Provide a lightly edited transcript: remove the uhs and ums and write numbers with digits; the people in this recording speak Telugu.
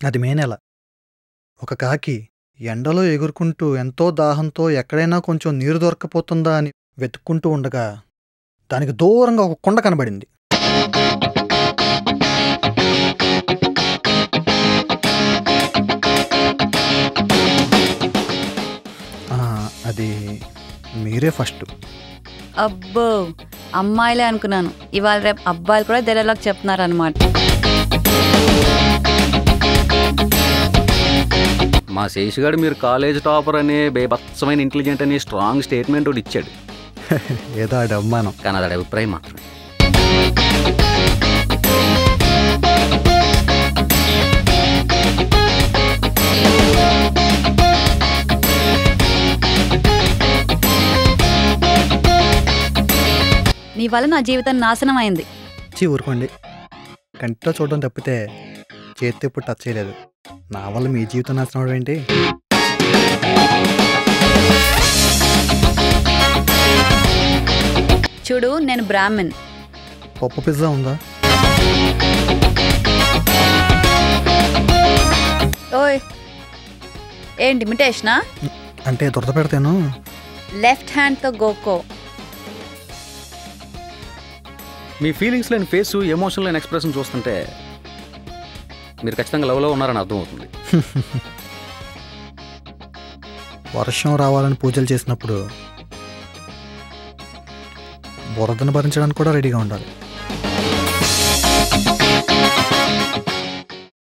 అది మే నెల. ఒక కాకి ఎండలో ఎగురుకుంటూ ఎంతో దాహంతో ఎక్కడైనా కొంచెం నీరు దొరక్కపోతుందా అని వెతుక్కుంటూ ఉండగా దానికి దూరంగా ఒక కొండ కనబడింది. అది మీరే ఫస్ట్. అబ్బో, అమ్మాయిలే అనుకున్నాను. ఇవాళ రేపు అబ్బాయిలు కూడా డైలాగ్ చెప్తున్నారనమాట. మా శేషుగాడు మీరు కాలేజ్ టాపర్ అనే బేబత్సమైన ఇంటెలిజెంట్ అనే స్ట్రాంగ్ స్టేట్మెంట్ ఒకటి ఇచ్చాడు. ఏదో ఆడి అవమానం, కానీ అది అభిప్రాయం మాత్రమే. నీ వల్ల నా జీవితం నాశనం అయింది. ఊరుకోండి. కంటితో చూడడం తప్పితే చేతితో ఇప్పుడు టచ్ చేయలేదు. నా వల్ల మీ జీవితం నాశనం అవడం ఏంటి? చూడు, నేను బ్రాహ్మణ్. పప్పు పిజ్జా ఉందా? ఓయ్, ఏంటి ఇమిటేషనా? అంటే దొరద పెడతాను. లెఫ్ట్ హ్యాండ్తో గోకో. మీ ఫీలింగ్స్ లేని ఫేసు, ఎమోషన్ లేని ఎక్స్ప్రెషన్ చూస్తుంటే మీరు ఖచ్చితంగా లవ్లో ఉన్నారని అర్థమవుతుంది. వర్షం రావాలని పూజలు చేసినప్పుడు బురదను భరించడానికి కూడా రెడీగా ఉండాలి.